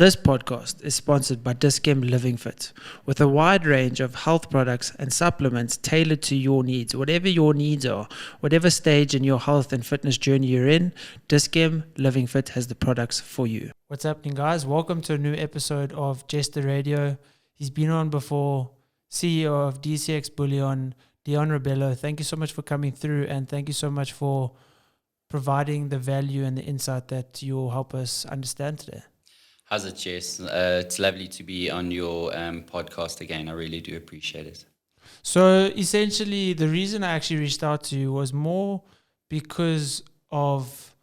This podcast is sponsored by Dis-Chem Living Fit, with a wide range of health products and supplements tailored to your needs. Whatever your needs are, whatever stage in your health and fitness journey you're in, Dis-Chem Living Fit has the products for you. What's happening, guys? Welcome to a new episode of Jesster Radio. He's been on before, CEO of DCX Bullion, Dion Rebello. Thank you so much for coming through, and thank you so much for providing the value and the insight that you'll help us understand today. How's it, Jess? It's lovely to be on your podcast again. I really do appreciate it. So essentially, the reason I actually reached out to you was more because of,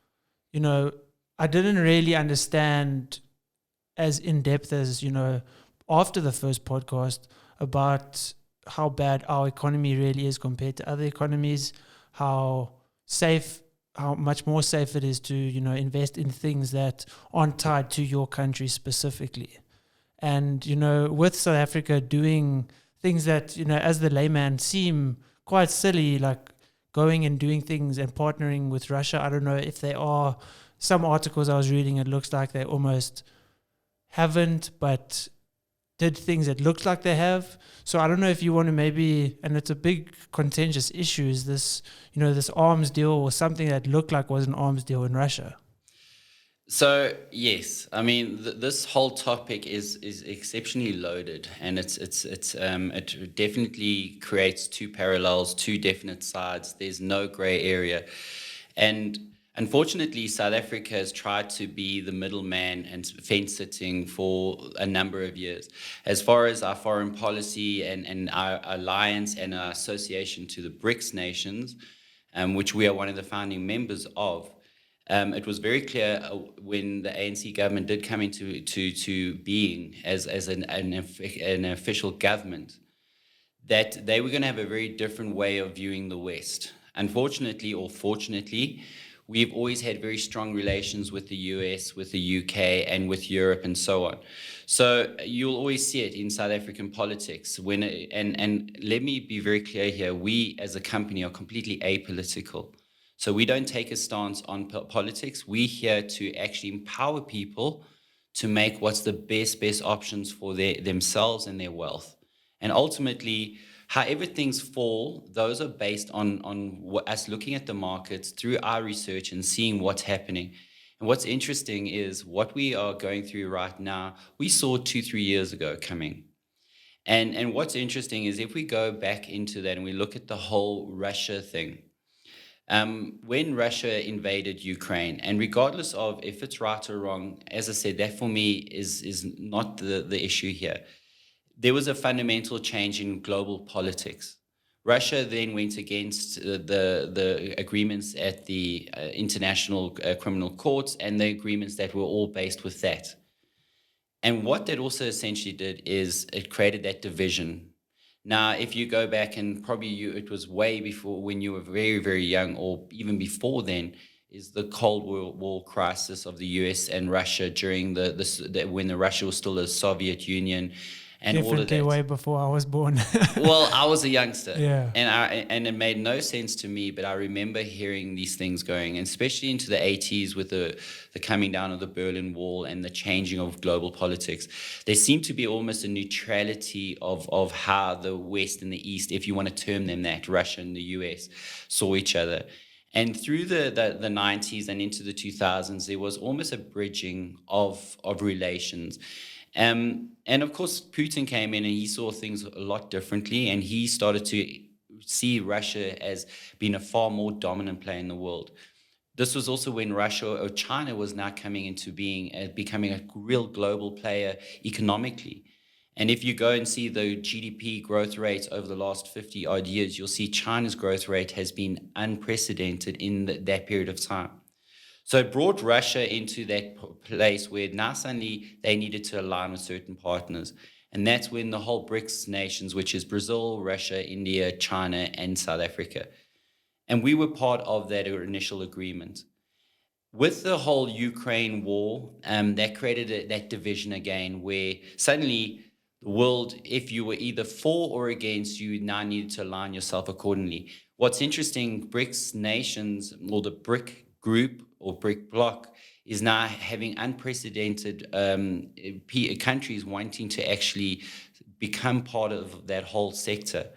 I didn't really understand as in depth as, after the first podcast about how bad our economy really is compared to other economies, how much more safe it is to, invest in things that aren't tied to your country specifically. And, with South Africa doing things that, as the layman seem quite silly, like going and doing things and partnering with Russia. I don't know if they are. Some articles I was reading, it looks like they almost haven't, but did things that looked like they have. So I don't know if you want to maybe, and it's a big contentious issue, is this, this arms deal or something that looked like was an arms deal in Russia? So yes, I mean this whole topic is exceptionally loaded, and it definitely creates two parallels, two definite sides. There's no gray area, and unfortunately, South Africa has tried to be the middleman and fence-sitting for a number of years. As far as our foreign policy and our alliance and our association to the BRICS nations, which we are one of the founding members of, it was very clear when the ANC government did come into being as an official government that they were going to have a very different way of viewing the West. Unfortunately or fortunately, we've always had very strong relations with the US, with the UK, and with Europe, and so on. So you'll always see it in South African politics. And let me be very clear here: we, as a company, are completely apolitical. So we don't take a stance on politics. We're here to actually empower people to make what's the best options for themselves and their wealth. And ultimately, however things fall, those are based on us looking at the markets through our research and seeing what's happening. And what's interesting is what we are going through right now, we saw 2-3 years ago coming. And what's interesting is if we go back into that and we look at the whole Russia thing, when Russia invaded Ukraine, and regardless of if it's right or wrong, as I said, that for me is not the issue here. There was a fundamental change in global politics. Russia then went against the agreements at the international criminal courts and the agreements that were all based with that. And what that also essentially did is it created that division. Now, if you go back and probably it was way before when you were very, very young, or even before then, is the Cold War crisis of the US and Russia during when Russia was still a Soviet Union. And definitely all of that. Way before I was born. Well, I was a youngster, yeah, and it made no sense to me. But I remember hearing these things going, and especially into the 80s with the coming down of the Berlin Wall and the changing of global politics. There seemed to be almost a neutrality of how the West and the East, if you want to term them that, Russia and the US, saw each other. And through the 90s and into the 2000s, there was almost a bridging of relations. And of course, Putin came in and he saw things a lot differently, and he started to see Russia as being a far more dominant player in the world. This was also when Russia or China was now coming into being, becoming a real global player economically. And if you go and see the GDP growth rates over the last 50 odd years, you'll see China's growth rate has been unprecedented in that period of time. So it brought Russia into that place where now suddenly they needed to align with certain partners. And that's when the whole BRICS nations, which is Brazil, Russia, India, China, and South Africa. And we were part of that initial agreement. With the whole Ukraine war, that created that division again, where suddenly the world, if you were either for or against, you now needed to align yourself accordingly. What's interesting, BRICS nations, or the BRIC group or BRIC bloc is now having unprecedented countries wanting to actually become part of that whole sector.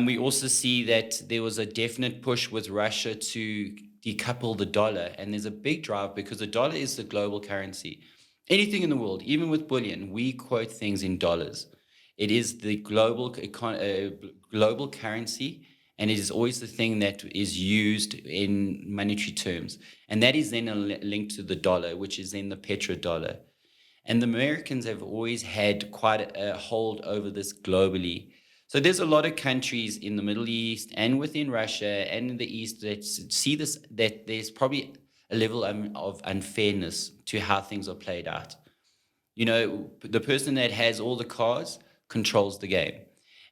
We also see that there was a definite push with Russia to decouple the dollar, and there's a big drive because the dollar is the global currency. Anything in the world, even with bullion, we quote things in dollars. It is the global currency, and it is always the thing that is used in monetary terms. And that is then linked to the dollar, which is then the petrodollar. And the Americans have always had quite a hold over this globally. So there's a lot of countries in the Middle East and within Russia and in the East that see this, that there's probably a level of unfairness to how things are played out. You know, the person that has all the cards controls the game.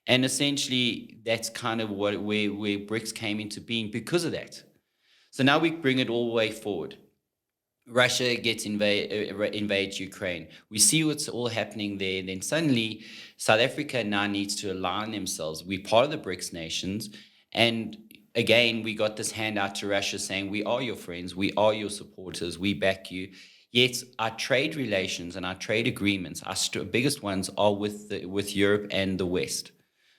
And essentially, that's kind of where BRICS came into being because of that. So now we bring it all the way forward. Russia invades Ukraine. We see what's all happening there. And then suddenly, South Africa now needs to align themselves. We're part of the BRICS nations. And again, we got this handout to Russia saying, we are your friends, we are your supporters, we back you. Yet our trade relations and our trade agreements, our biggest ones are with Europe and the West.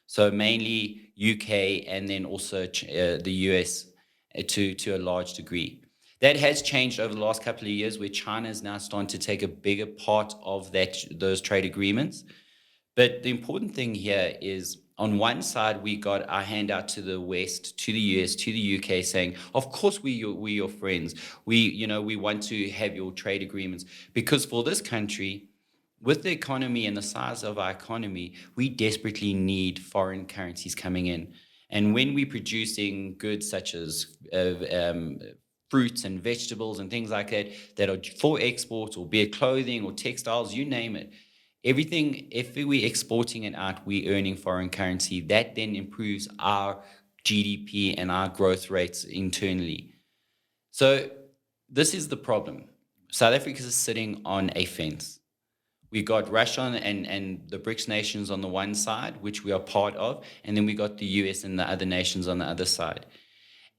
So mainly UK and then also the US to a large degree. That has changed over the last couple of years, where China is now starting to take a bigger part of those trade agreements. But the important thing here is, on one side, we got our handout to the West, to the US, to the UK, saying, of course, we're your friends. We want to have your trade agreements. Because for this country, with the economy and the size of our economy, we desperately need foreign currencies coming in. And when we're producing goods such as fruits and vegetables and things like that are for export, or be it clothing or textiles, you name it. Everything, if we're exporting it out, we're earning foreign currency. That then improves our GDP and our growth rates internally. So this is the problem. South Africa is sitting on a fence. We got Russia and the BRICS nations on the one side, which we are part of, and then we got the US and the other nations on the other side.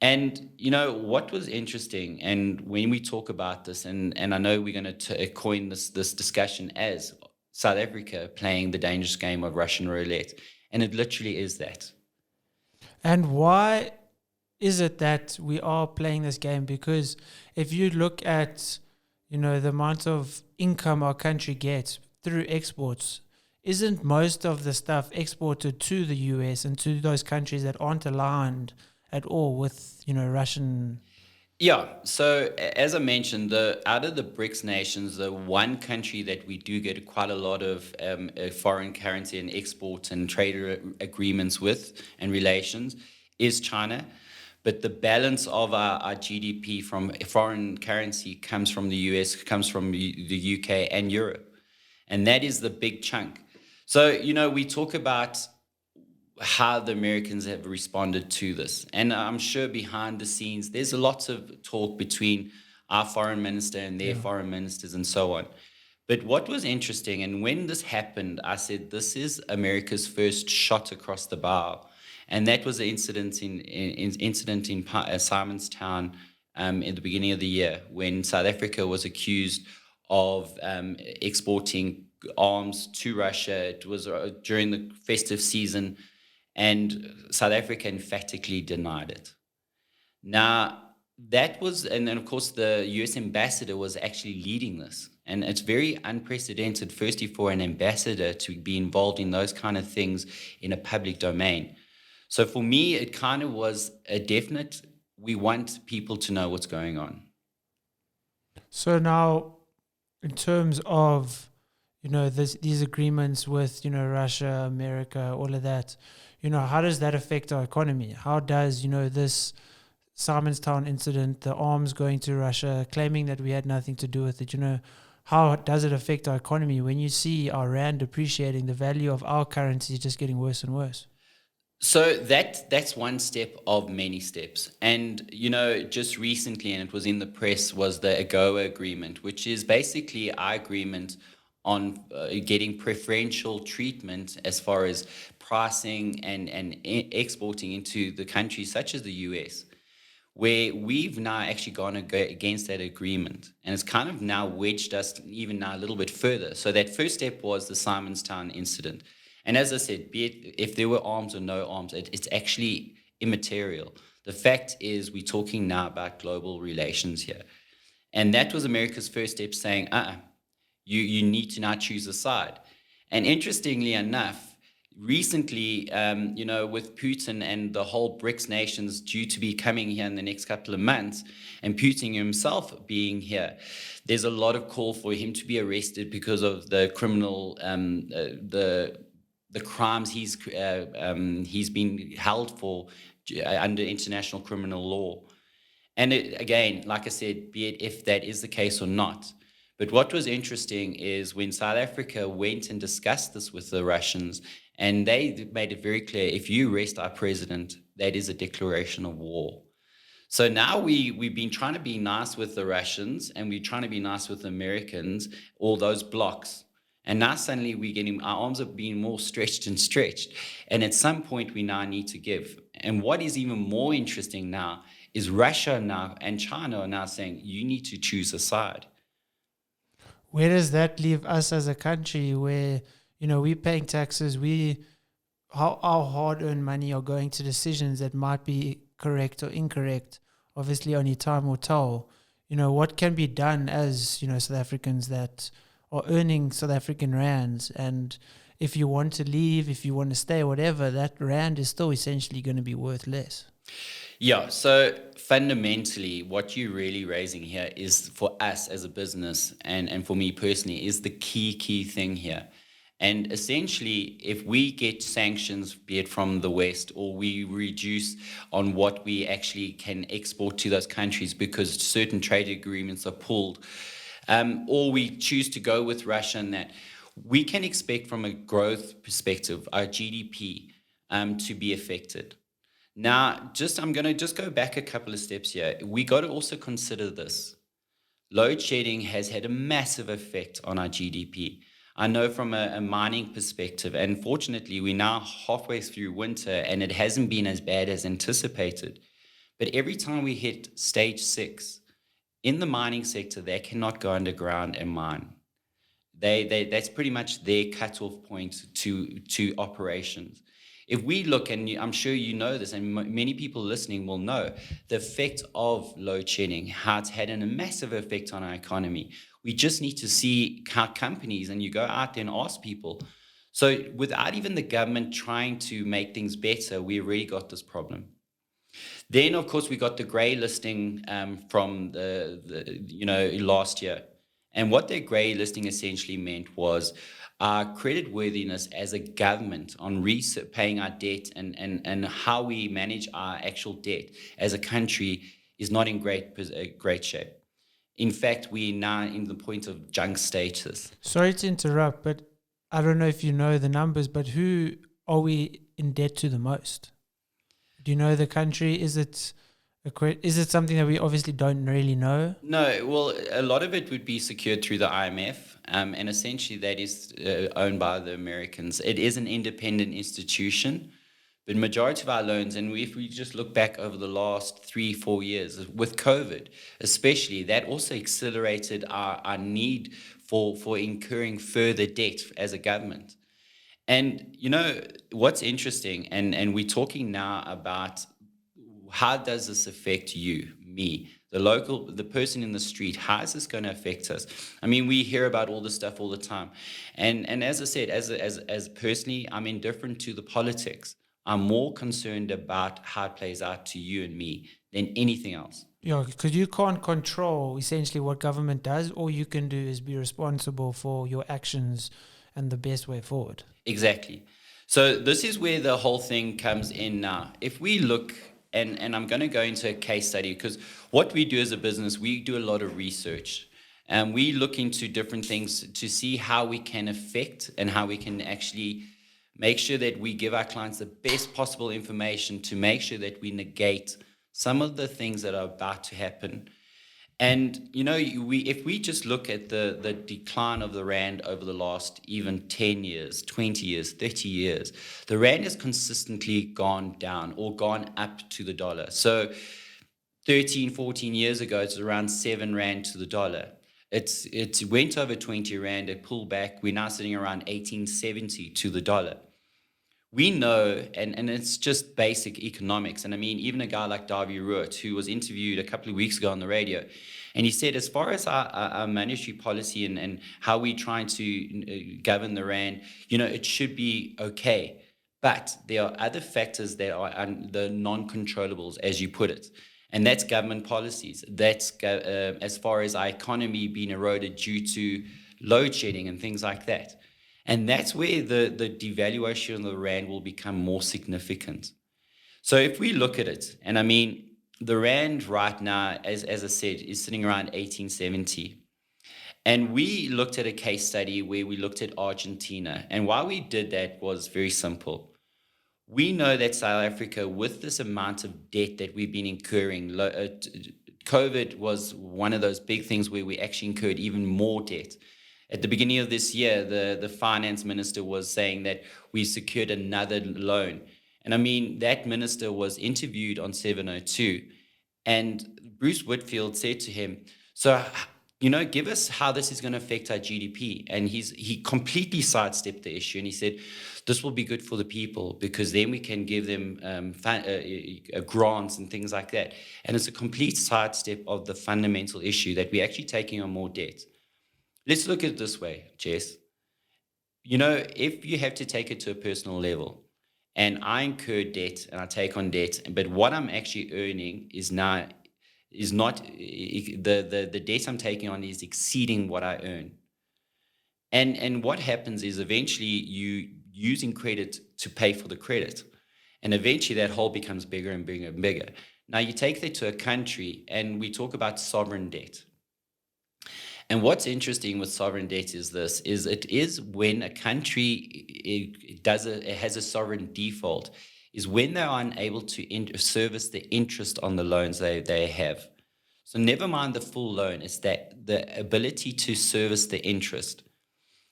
And, you know, what was interesting, and when we talk about this, and I know we're going to coin this discussion as South Africa playing the dangerous game of Russian roulette, and it literally is that. And why is it that we are playing this game? Because if you look at, you know, the amount of income our country gets through exports, isn't most of the stuff exported to the US and to those countries that aren't aligned at all with, you know, Russian? Yeah, so as I mentioned, out of the BRICS nations, the one country that we do get quite a lot of foreign currency and export and trade agreements with and relations is China. But the balance of our GDP from foreign currency comes from the US, comes from the UK and Europe. And that is the big chunk. So, you know, we talk about how the Americans have responded to this. And I'm sure behind the scenes, there's a lot of talk between our foreign minister and their foreign ministers and so on. But what was interesting, and when this happened, I said, this is America's first shot across the bow. And that was the incident in Simonstown in the beginning of the year, when South Africa was accused of exporting arms to Russia. It was during the festive season, and South Africa emphatically denied it. Now, that was, and then of course the US ambassador was actually leading this. And it's very unprecedented, firstly, for an ambassador to be involved in those kind of things in a public domain. So for me, it kind of was a definite, we want people to know what's going on. So now, in terms of, you know, these agreements with, you know, Russia, America, all of that, you know, how does that affect our economy? How does, you know, this Simonstown incident, the arms going to Russia, claiming that we had nothing to do with it, you know, how does it affect our economy when you see our rand depreciating, the value of our currency just getting worse and worse? So that's one step of many steps. And, you know, just recently, and it was in the press, was the AGOA agreement, which is basically our agreement on getting preferential treatment as far as pricing and exporting into the countries such as the US. where we've now actually gone against that agreement. And it's kind of now wedged us even now a little bit further. So that first step was the Simonstown incident. And as I said, be it if there were arms or no arms, it's actually immaterial. The fact is we're talking now about global relations here. And that was America's first step saying, you need to now choose a side. And interestingly enough, recently, with Putin and the whole BRICS nations due to be coming here in the next couple of months, and Putin himself being here, there's a lot of call for him to be arrested because of the criminal, the crimes he's been held for under international criminal law. And again, like I said, be it if that is the case or not. But what was interesting is when South Africa went and discussed this with the Russians, and they made it very clear, if you arrest our president, that is a declaration of war. So now we've been trying to be nice with the Russians, and we're trying to be nice with the Americans, all those blocks. And now suddenly our arms are being more stretched and stretched. And at some point, we now need to give. And what is even more interesting now is Russia now and China are now saying, you need to choose a side. Where does that leave us as a country where, we're paying taxes, our hard-earned money are going to decisions that might be correct or incorrect? Obviously, only time will tell. What can be done as, South Africans that are earning South African rands, and if you want to leave, if you want to stay, whatever, that rand is still essentially going to be worth less. Yeah, so fundamentally, what you're really raising here is for us as a business and for me personally is the key thing here. And essentially, if we get sanctions, be it from the West, or we reduce on what we actually can export to those countries because certain trade agreements are pulled, or we choose to go with Russia and that, we can expect from a growth perspective, our GDP to be affected. Now, I'm going to just go back a couple of steps here. We got to also consider this. Load shedding has had a massive effect on our GDP. I know from a mining perspective, and fortunately, we're now halfway through winter and it hasn't been as bad as anticipated. But every time we hit stage 6, in the mining sector, they cannot go underground and mine. That's pretty much their cutoff point to operations. If we look, and I'm sure you know this, and many people listening will know, the effect of load shedding, how it's had a massive effect on our economy. We just need to see how companies, and you go out there and ask people. So without even the government trying to make things better, we already got this problem. Then, of course, we got the grey listing from the last year. And what their grey listing essentially meant was our creditworthiness as a government on paying our debt and how we manage our actual debt as a country is not in great shape. In fact, we're now in the point of junk status. Sorry to interrupt, but I don't know if you know the numbers, but who are we in debt to the most? Do you know the country? Is it something that we obviously don't really know? No, well, a lot of it would be secured through the IMF, and essentially that is owned by the Americans. It is an independent institution, but majority of our loans, and if we just look back over the last 3-4 years, with COVID especially, that also accelerated our need for incurring further debt as a government. And, what's interesting, and we're talking now about how does this affect you, me, the person in the street? How is this going to affect us? I mean, we hear about all this stuff all the time. And as I said, as personally, I'm indifferent to the politics. I'm more concerned about how it plays out to you and me than anything else. Yeah, because you can't control essentially what government does. All you can do is be responsible for your actions and the best way forward. Exactly. So this is where the whole thing comes in now. If we look, and I'm going to go into a case study, because what we do as a business, we do a lot of research. And we look into different things to see how we can affect and how we can actually make sure that we give our clients the best possible information to make sure that we negate some of the things that are about to happen. And, if we just look at the decline of the rand over the last even 10 years, 20 years, 30 years, the rand has consistently gone down or gone up to the dollar. So 13, 14 years ago, it's around 7 Rand to the dollar. It went over 20 Rand, it pulled back. We're now sitting around 18.70 to the dollar. We know, and it's just basic economics. And I mean, even a guy like Davy Root, who was interviewed a couple of weeks ago on the radio, and he said, as far as our monetary policy and how we're trying to govern the Rand, it should be okay. But there are other factors that are the non-controllables, as you put it. And that's government policies. That's as far as our economy being eroded due to load shedding and things like that. And that's where the devaluation of the Rand will become more significant. So if we look at it, and I mean, the Rand right now, as I said, is sitting around 1870. And we looked at a case study where we looked at Argentina. And why we did that was very simple. We know that South Africa, with this amount of debt that we've been incurring, COVID was one of those big things where we actually incurred even more debt. At the beginning of this year, the finance minister was saying that we secured another loan. And I mean, that minister was interviewed on 702. And Bruce Whitfield said to him, so, give us how this is going to affect our GDP. And he completely sidestepped the issue. And he said, this will be good for the people because then we can give them grants and things like that. And it's a complete sidestep of the fundamental issue that we're actually taking on more debt. Let's look at it this way, Jess. If you have to take it to a personal level, and I incur debt and I take on debt, but what I'm actually earning is not the debt I'm taking on is exceeding what I earn. And what happens is eventually you using credit to pay for the credit. And eventually that hole becomes bigger and bigger and bigger. Now you take that to a country and we talk about sovereign debt. And what's interesting with sovereign debt is it is when a country has a sovereign default, is when they're unable to service the interest on the loans they have. So never mind the full loan, it's that the ability to service the interest.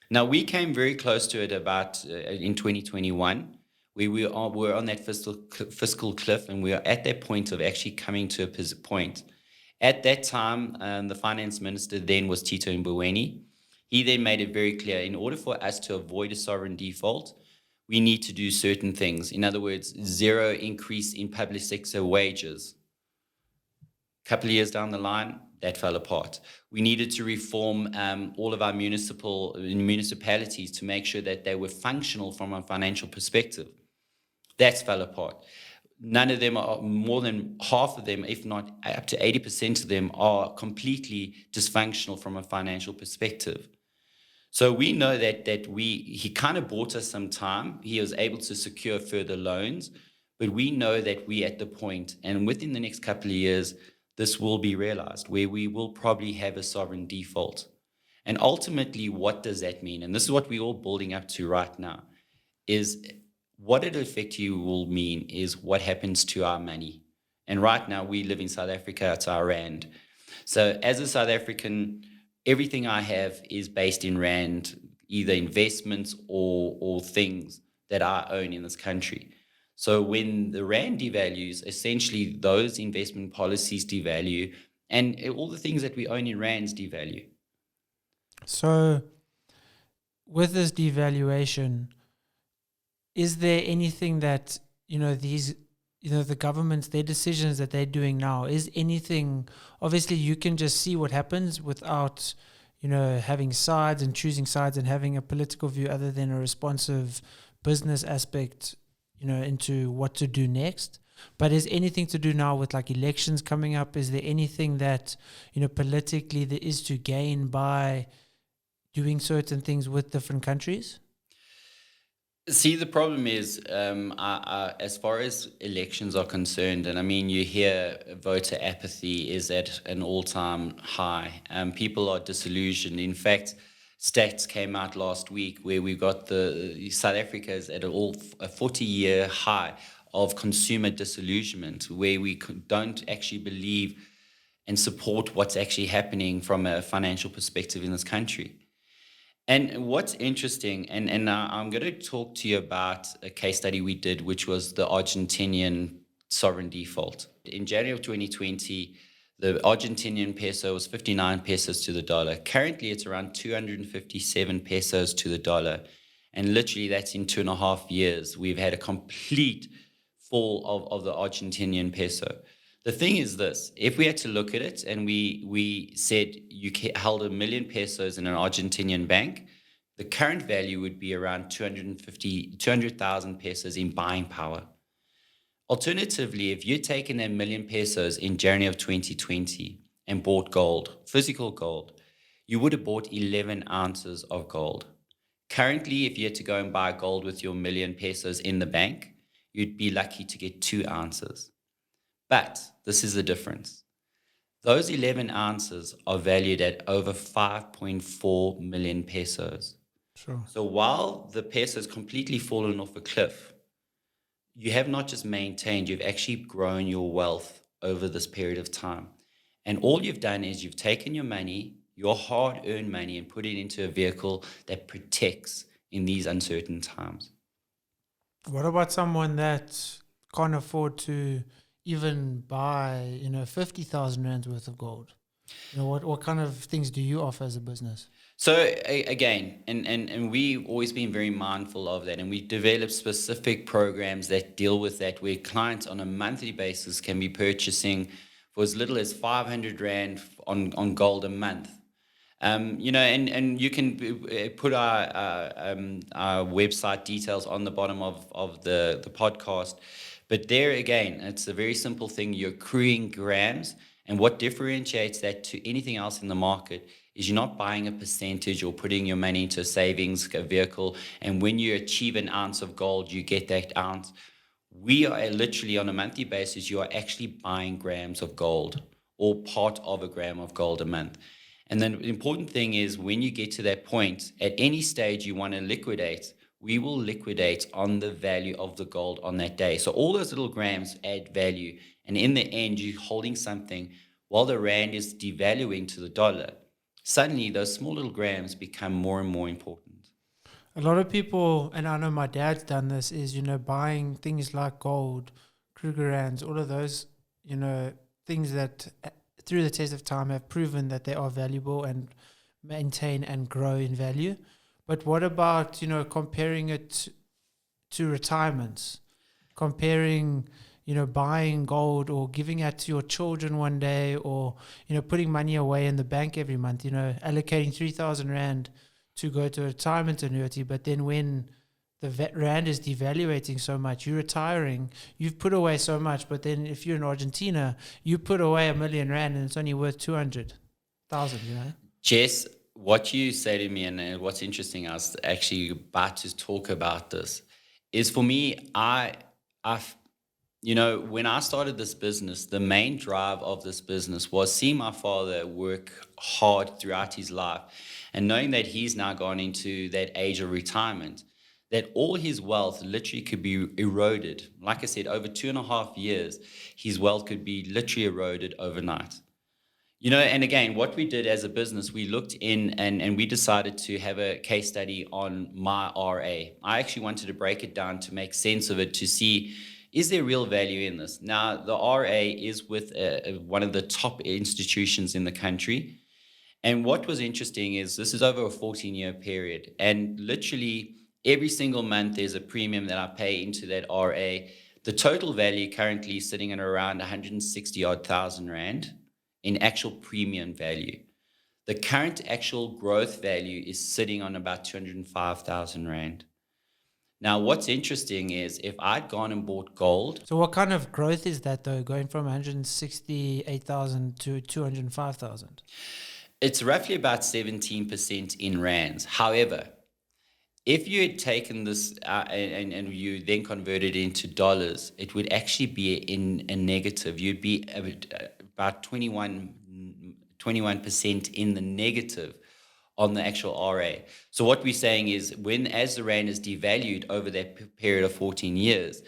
Now, we came very close to it about in 2021, where we were on that fiscal cliff, and we are at that point of actually coming to a point. At that time, the finance minister then was Tito Mboweni. He then made it very clear, in order for us to avoid a sovereign default, we need to do certain things. In other words, zero increase in public sector wages. A couple of years down the line, that fell apart. We needed to reform all of our municipalities to make sure that they were functional from a financial perspective. That's fell apart. None of them are, more than half of them, if not up to 80% of them, are completely dysfunctional from a financial perspective. So we know that he kind of bought us some time. He was able to secure further loans, but we know that we're at the point, and within the next couple of years, this will be realized, where we will probably have a sovereign default. And ultimately, what does that mean? And this is what we're all building up to right now, is what it effectively will mean is what happens to our money. And right now, we live in South Africa, it's our Rand. So as a South African, everything I have is based in Rand, either investments or things that I own in this country. So when the Rand devalues, essentially those investment policies devalue, and all the things that we own in Rands devalue. So with this devaluation, is there anything that, the governments, their decisions that they're doing now, is anything, obviously you can just see what happens without, having sides and choosing sides and having a political view other than a responsive business aspect, into what to do next. But is anything to do now with like elections coming up? Is there anything that, politically there is to gain by doing certain things with different countries? See, the problem is, as far as elections are concerned, and I mean, you hear voter apathy is at an all-time high. People are disillusioned. In fact, stats came out last week where we got the South Africa is at a 40-year high of consumer disillusionment, where we don't actually believe and support what's actually happening from a financial perspective in this country. And what's interesting, and I'm going to talk to you about a case study we did, which was the Argentinian sovereign default. In January of 2020, the Argentinian peso was 59 pesos to the dollar. Currently, it's around 257 pesos to the dollar. And literally, that's in 2.5 years. We've had a complete fall of the Argentinian peso. The thing is this, if we had to look at it and we said you held 1 million pesos in an Argentinian bank, the current value would be around 200,000 pesos in buying power. Alternatively, if you'd taken 1 million pesos in January of 2020 and bought gold, physical gold, you would have bought 11 ounces of gold. Currently, if you had to go and buy gold with your 1 million pesos in the bank, you'd be lucky to get 2 ounces. But this is the difference. Those 11 ounces are valued at over 5.4 million pesos. Sure. So while the peso has completely fallen off a cliff, you have not just maintained, you've actually grown your wealth over this period of time. And all you've done is you've taken your money, your hard-earned money, and put it into a vehicle that protects in these uncertain times. What about someone that can't afford to even buy, 50,000 rands worth of gold? What kind of things do you offer as a business? So again, and we've always been very mindful of that, and we develop specific programs that deal with that, where clients on a monthly basis can be purchasing for as little as 500 rand on gold a month. And you can put our website details on the bottom of the podcast. But there again, it's a very simple thing. You're accruing grams, and what differentiates that to anything else in the market is you're not buying a percentage or putting your money into a savings vehicle, and when you achieve an ounce of gold, you get that ounce. We are literally on a monthly basis, you are actually buying grams of gold or part of a gram of gold a month. And then the important thing is when you get to that point, at any stage you want to liquidate, we will liquidate on the value of the gold on that day. So all those little grams add value. And in the end, you're holding something while the rand is devaluing to the dollar. Suddenly, those small little grams become more and more important. A lot of people, and I know my dad's done this, is, buying things like gold, Kruger rands, all of those, things that through the test of time have proven that they are valuable and maintain and grow in value. But what about, comparing it to retirements, comparing, buying gold or giving it to your children one day, or, putting money away in the bank every month, allocating 3,000 rand to go to a retirement annuity. But then when the rand is devaluating so much, you're retiring, you've put away so much. But then if you're in Argentina, you put away 1 million rand and it's only worth 200,000, Jess, what you say to me, and what's interesting, I was actually about to talk about this, is for me, when I started this business, the main drive of this business was seeing my father work hard throughout his life and knowing that he's now gone into that age of retirement, that all his wealth literally could be eroded. Like I said, over 2.5 years, his wealth could be literally eroded overnight. And again, what we did as a business, we looked in and we decided to have a case study on my RA. I actually wanted to break it down to make sense of it, to see, is there real value in this? Now, the RA is with one of the top institutions in the country. And what was interesting is this is over a 14-year period. And literally every single month, there's a premium that I pay into that RA. The total value currently is sitting at around 160,000 rand. In actual premium value. The current actual growth value is sitting on about 205,000 rand. Now, what's interesting is if I'd gone and bought gold. So what kind of growth is that, though, going from 168,000 to 205,000? It's roughly about 17% in rands. However, if you had taken this and you then converted it into dollars, it would actually be in a negative. You'd be about 21% in the negative on the actual RA. So what we're saying is as the rand is devalued over that period of 14 years,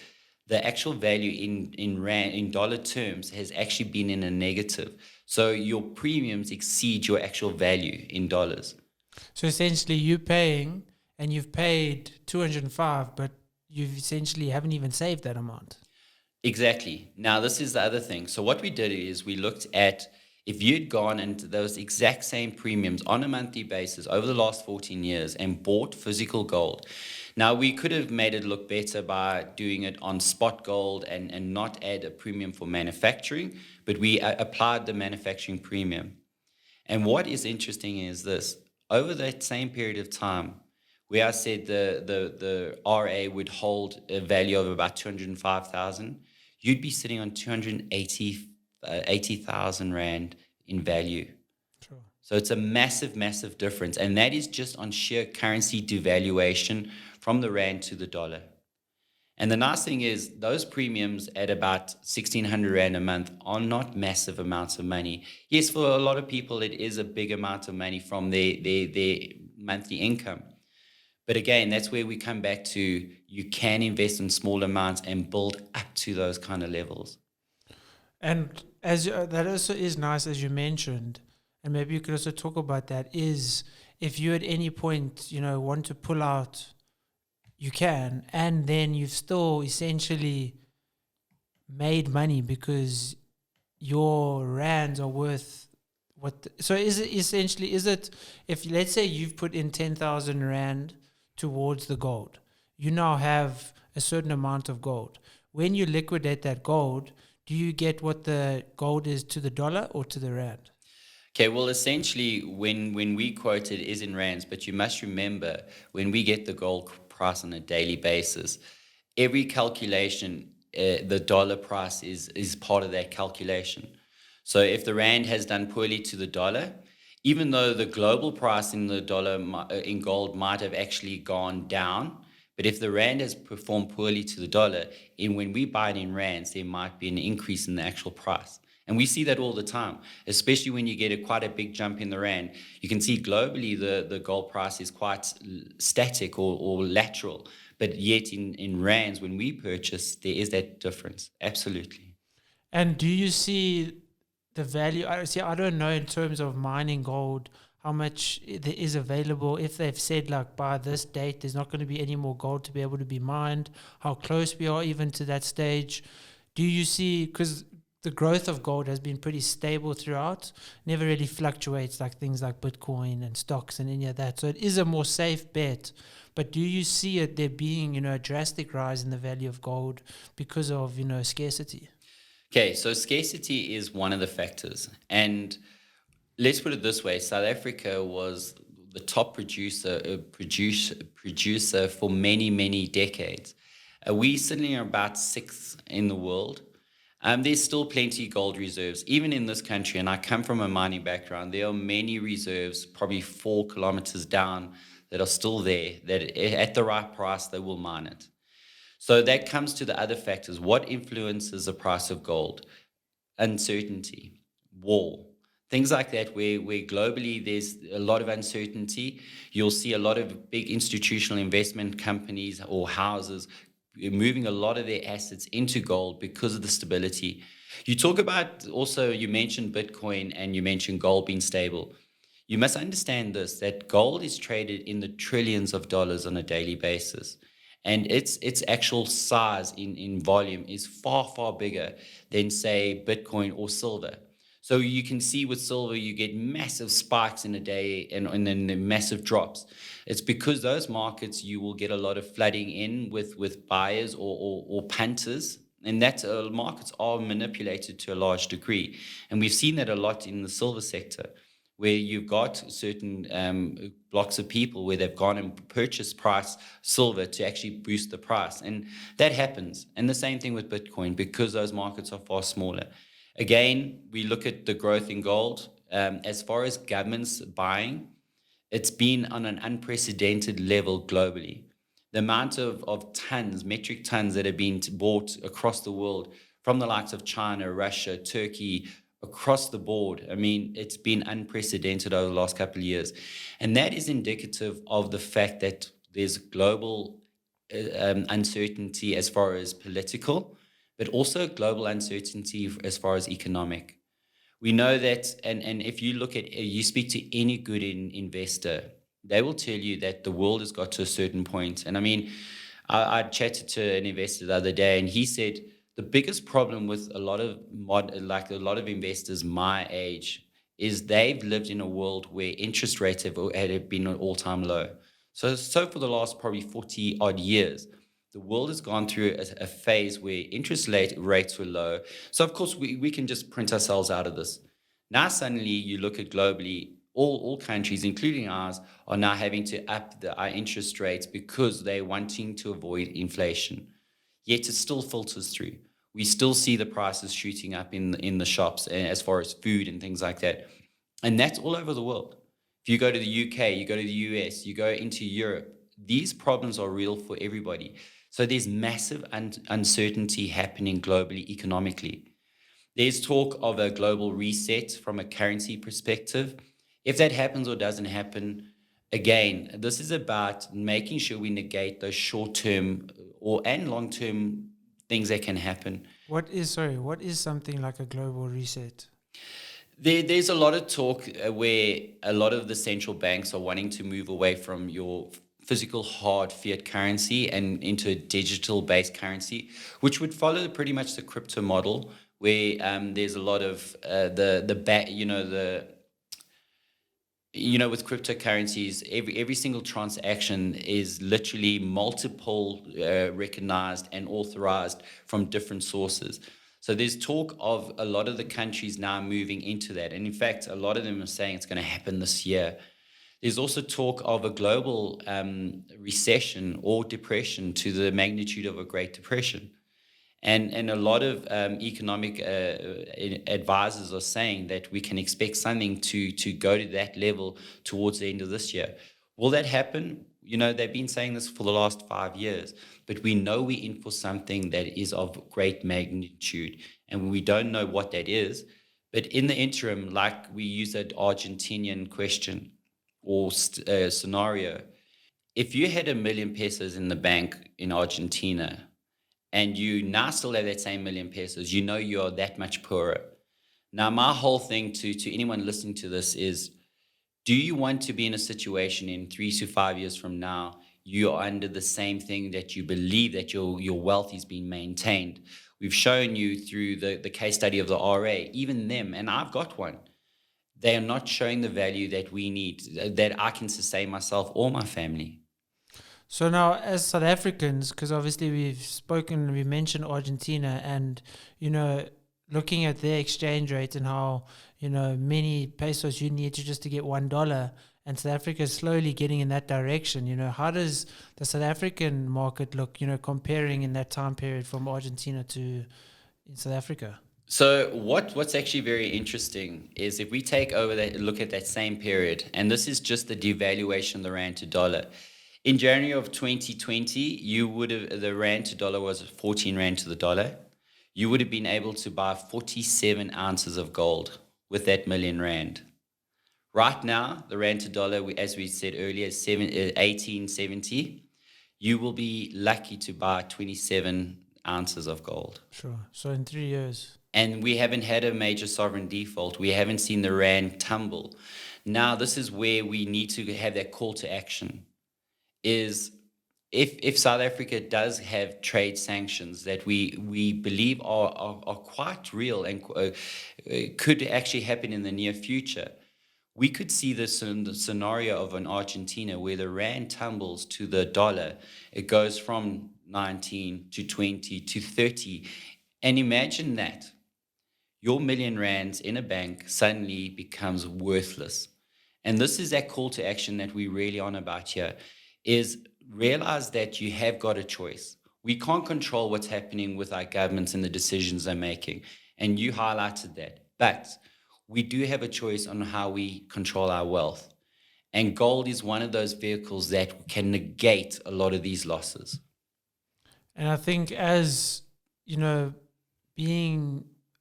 the actual value in dollar terms has actually been in a negative. So your premiums exceed your actual value in dollars. So essentially you're paying, and you've paid 205, but you essentially haven't even saved that amount. Exactly. Now, this is the other thing. So, what we did is we looked at if you'd gone into those exact same premiums on a monthly basis over the last 14 years and bought physical gold. Now, we could have made it look better by doing it on spot gold and not add a premium for manufacturing, but we applied the manufacturing premium. And what is interesting is this over that same period of time, where I said the RA would hold a value of about 205,000, you'd be sitting on 80,000 Rand in value. Sure. So it's a massive, massive difference. And that is just on sheer currency devaluation from the Rand to the dollar. And the nice thing is, those premiums at about 1,600 Rand a month are not massive amounts of money. Yes, for a lot of people, it is a big amount of money from their monthly income. But again, that's where we come back to you can invest in small amounts and build up to those kind of levels. And as that also is nice, as you mentioned, and maybe you could also talk about that, is if you at any point, want to pull out, you can, and then you've still essentially made money because your rands are worth so is it essentially, if let's say you've put in 10,000 Rand towards the gold, you now have a certain amount of gold. When you liquidate that gold, do you get what the gold is to the dollar or to the Rand? Okay, well, essentially, when we quote it is in rands, but you must remember when we get the gold price on a daily basis, every calculation, the dollar price is part of that calculation. So if the Rand has done poorly to the dollar, even though the global price in the dollar in gold might have actually gone down, but if the Rand has performed poorly to the dollar, when we buy it in rands, there might be an increase in the actual price. And we see that all the time, especially when you get quite a big jump in the Rand. You can see globally the gold price is quite static or lateral, but yet in rands, when we purchase, there is that difference. Absolutely. And do you see the value? I don't know in terms of mining gold how much there is available. If they've said like by this date there's not going to be any more gold to be able to be mined, how close we are even to that stage. Do you see, because the growth of gold has been pretty stable throughout, never really fluctuates like things like Bitcoin and stocks and any of that. So it is a more safe bet. But do you see it there being, a drastic rise in the value of gold because of, scarcity? Okay, so scarcity is one of the factors. And let's put it this way: South Africa was the top producer for many, many decades. We sitting about sixth in the world. There's still plenty of gold reserves, even in this country. And I come from a mining background. There are many reserves, probably 4 kilometers down, that are still there, that at the right price, they will mine it. So that comes to the other factors. What influences the price of gold? Uncertainty, war, things like that, where globally there's a lot of uncertainty. You'll see a lot of big institutional investment companies or houses moving a lot of their assets into gold because of the stability. You talk about also, you mentioned Bitcoin and you mentioned gold being stable. You must understand this, that gold is traded in the trillions of dollars on a daily basis. And its actual size in volume is far, far bigger than, say, Bitcoin or silver. So you can see with silver, you get massive spikes in a day and then massive drops. It's because those markets, you will get a lot of flooding in with buyers or punters. And that markets are manipulated to a large degree. And we've seen that a lot in the silver sector, where you've got certain blocks of people where they've gone and purchased price silver to actually boost the price. And that happens. And the same thing with Bitcoin, because those markets are far smaller. Again, we look at the growth in gold. As far as governments buying, it's been on an unprecedented level globally. The amount of tons, metric tons that have been bought across the world from the likes of China, Russia, Turkey, across the board. I mean, it's been unprecedented over the last couple of years. And that is indicative of the fact that there's global uncertainty as far as political, but also global uncertainty as far as economic. We know that, and if you look at, you speak to any good investor, they will tell you that the world has got to a certain point. And I mean, I chatted to an investor the other day, and he said The biggest problem with a lot of like a lot of investors my age is they've lived in a world where interest rates had been an all-time low. So for the last probably 40 odd years, the world has gone through a phase where rates were low. So of course we can just print ourselves out of this. Now suddenly you look at globally, all countries, including ours, are now having to up our interest rates because they're wanting to avoid inflation. Yet it still filters through. We still see the prices shooting up in the shops as far as food and things like that. And that's all over the world. If you go to the UK, you go to the US, you go into Europe, these problems are real for everybody. So there's massive uncertainty happening globally, economically. There's talk of a global reset from a currency perspective. If that happens or doesn't happen, again, this is about making sure we negate those short-term and long-term things that can happen. What is something like a global reset? There's a lot of talk where a lot of the central banks are wanting to move away from your physical hard fiat currency and into a digital based currency, which would follow pretty much the crypto model, where there's a lot of with cryptocurrencies, every single transaction is literally multiple recognized and authorized from different sources. So there's talk of a lot of the countries now moving into that. And in fact, a lot of them are saying it's going to happen this year. There's also talk of a global recession or depression to the magnitude of a Great Depression. And a lot of economic advisors are saying that we can expect something to go to that level towards the end of this year. Will that happen? They've been saying this for the last 5 years, but we know we're in for something that is of great magnitude, and we don't know what that is. But in the interim, like we use that Argentinian question or scenario, if you had 1 million pesos in the bank in Argentina, and you now still have that same 1 million pesos, you're that much poorer. Now, my whole thing to anyone listening to this is, do you want to be in a situation in 3 to 5 years from now, you are under the same thing that you believe that your wealth is being maintained? We've shown you through the case study of the RA, even them, and I've got one, they are not showing the value that we need, that I can sustain myself or my family. So now, as South Africans, because obviously we mentioned Argentina, and looking at their exchange rate and how many pesos you need just to get $1, and South Africa is slowly getting in that direction. How does the South African market look? Comparing in that time period from Argentina to in South Africa. So what's actually very interesting is if we take over that, look at that same period, and this is just the devaluation of the rand to dollar. In January of 2020, the rand to dollar was 14 rand to the dollar. You would have been able to buy 47 ounces of gold with that 1 million rand. Right now, the rand to dollar, as we said earlier, is 18.70. You will be lucky to buy 27 ounces of gold. Sure. So in 3 years. And we haven't had a major sovereign default. We haven't seen the rand tumble. Now, this is where we need to have that call to action. Is if South Africa does have trade sanctions that we believe are quite real and could actually happen in the near future, we could see this in the scenario of an Argentina where the rand tumbles to the dollar. It goes from 19 to 20 to 30. And imagine that. Your 1 million rands in a bank suddenly becomes worthless. And this is that call to action that we really on about here, is realize that you have got a choice. We can't control what's happening with our governments and the decisions they're making. And you highlighted that. But we do have a choice on how we control our wealth. And gold is one of those vehicles that can negate a lot of these losses. And I think as, I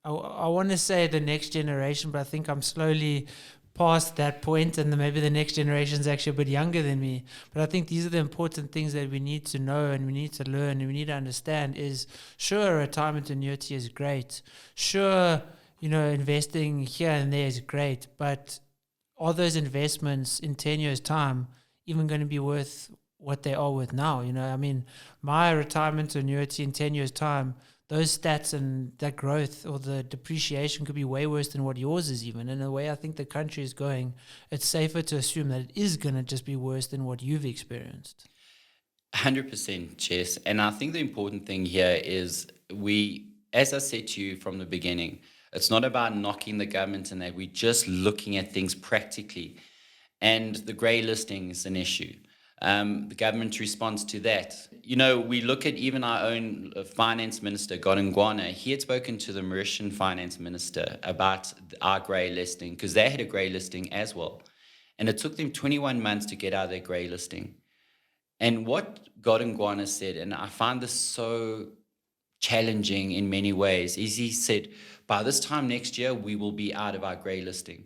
want to say the next generation, but I think I'm slowly past that point, and maybe the next generation is actually a bit younger than me. But I think these are the important things that we need to know and we need to learn and we need to understand is, sure, retirement annuity is great. Sure, investing here and there is great, but are those investments in 10 years' time even going to be worth what they are worth now? My retirement annuity in 10 years' time, those stats and that growth or the depreciation could be way worse than what yours is even. And the way I think the country is going, it's safer to assume that it is going to just be worse than what you've experienced. 100%, Jess. And I think the important thing here is as I said to you from the beginning, it's not about knocking the government and that we're just looking at things practically. And the grey listing is an issue. The government's response to that. We look at even our own finance minister, Godongwana. He had spoken to the Mauritian finance minister about our grey listing because they had a grey listing as well. And it took them 21 months to get out of their grey listing. And what Godongwana said, and I find this so challenging in many ways, is he said, by this time next year, we will be out of our grey listing.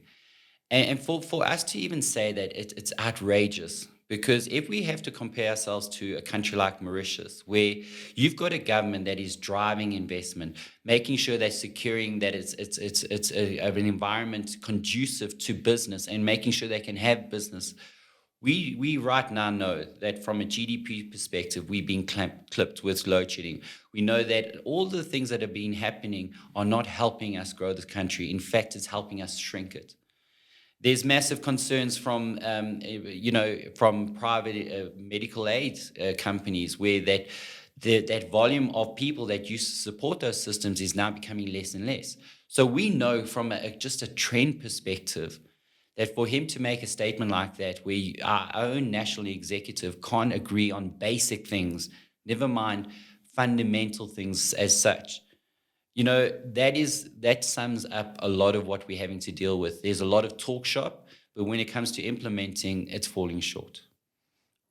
And for us to even say that, it's outrageous. Because if we have to compare ourselves to a country like Mauritius, where you've got a government that is driving investment, making sure they're securing that it's an environment conducive to business and making sure they can have business, we right now know that from a GDP perspective, we've been clipped with load shedding. We know that all the things that have been happening are not helping us grow this country. In fact, it's helping us shrink it. There's massive concerns from private medical aid companies where that volume of people that used to support those systems is now becoming less and less. So we know from just a trend perspective that for him to make a statement like that, where our own national executive can't agree on basic things, never mind fundamental things as such, that sums up a lot of what we're having to deal with. There's a lot of talk shop, but when it comes to implementing, it's falling short.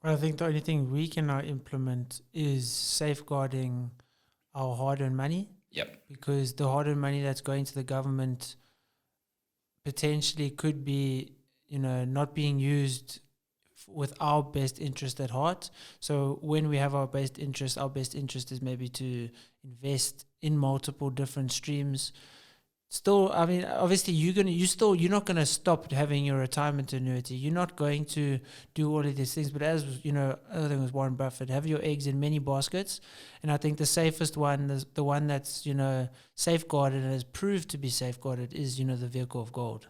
Well, I think the only thing we can now implement is safeguarding our hard-earned money. Yep. Because the hard-earned money that's going to the government potentially could be, not being used with our best interest at heart. So when we have our best interest is maybe to invest in multiple different streams. Still, I mean, obviously you're not gonna stop having your retirement annuity. You're not going to do all of these things. But as I think it was Warren Buffett, have your eggs in many baskets. And I think the safest one, the one that's safeguarded and has proved to be safeguarded, is the vehicle of gold.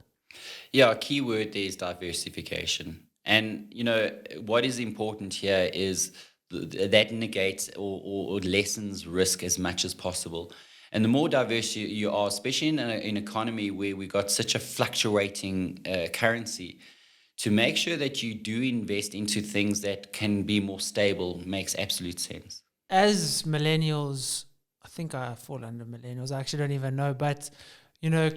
Yeah, a key word there is diversification. And, what is important here is that negates or lessens risk as much as possible. And the more diverse you are, especially in an economy where we got such a fluctuating currency, to make sure that you do invest into things that can be more stable makes absolute sense. As millennials, I think I fall under millennials. I actually don't even know. But,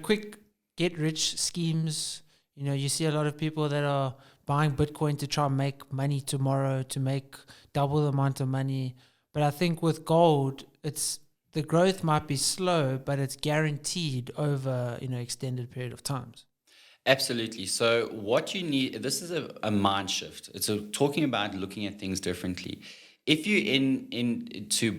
quick get-rich schemes. You see a lot of people that are buying Bitcoin to try and make money tomorrow, to make double the amount of money. But I think with gold, the growth might be slow, but it's guaranteed over extended period of times. Absolutely. So what you need, this is a mind shift. It's talking about looking at things differently. If you're into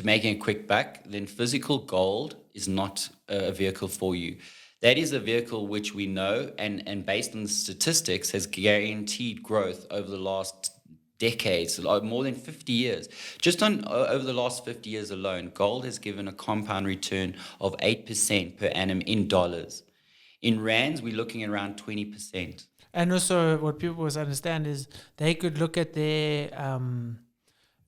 making a quick buck, then physical gold is not a vehicle for you. That is a vehicle which we know, and based on the statistics, has guaranteed growth over the last decades, more than 50 years. Just over the last 50 years alone, gold has given a compound return of 8% per annum in dollars. In rands, we're looking at around 20%. And also what people must understand is they could look at their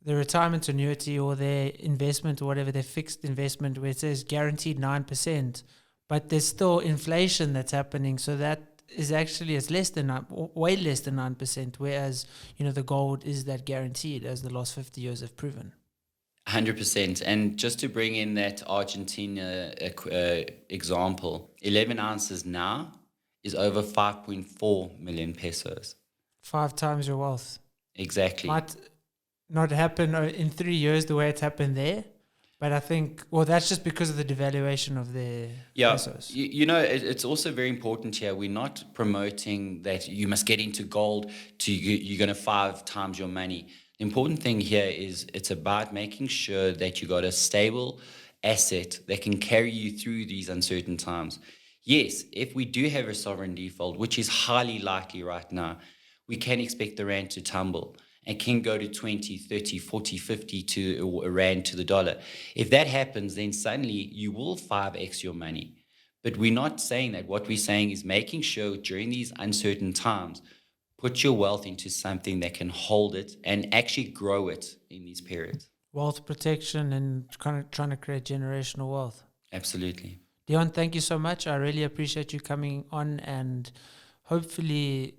retirement annuity or their investment or whatever, their fixed investment, where it says guaranteed 9%, but there's still inflation that's happening. So that is actually, it's way less than 9%, whereas, the gold is that guaranteed, as the last 50 years have proven. 100%. And just to bring in that Argentina example, 11 ounces now is over 5.4 million pesos. 5 times your wealth. Exactly. Might not happen in 3 years the way it's happened there. But I think, that's just because of the devaluation of the pesos. It's also very important here. We're not promoting that you must get into gold you're going to 5 times your money. The important thing here is it's about making sure that you got a stable asset that can carry you through these uncertain times. Yes, if we do have a sovereign default, which is highly likely right now, we can expect the rand to tumble. and can go to 20, 30, 40, 50 to a rand to the dollar. If that happens, then suddenly you will 5x your money. But we're not saying that. What we're saying is making sure during these uncertain times, put your wealth into something that can hold it and actually grow it in these periods. Wealth protection and kind of trying to create generational wealth. Absolutely. Dion, thank you so much. I really appreciate you coming on and hopefully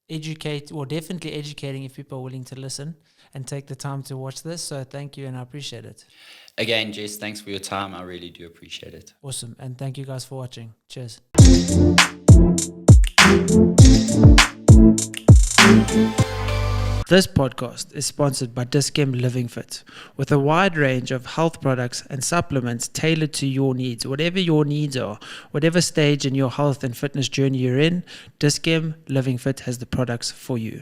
definitely educating if people are willing to listen and take the time to watch this. So thank you and I appreciate it. Again, Jess, thanks for your time. I really do appreciate it. Awesome. And thank you guys for watching. Cheers. This podcast is sponsored by Dis-Chem Living Fit, with a wide range of health products and supplements tailored to your needs. Whatever your needs are, whatever stage in your health and fitness journey you're in, Dis-Chem Living Fit has the products for you.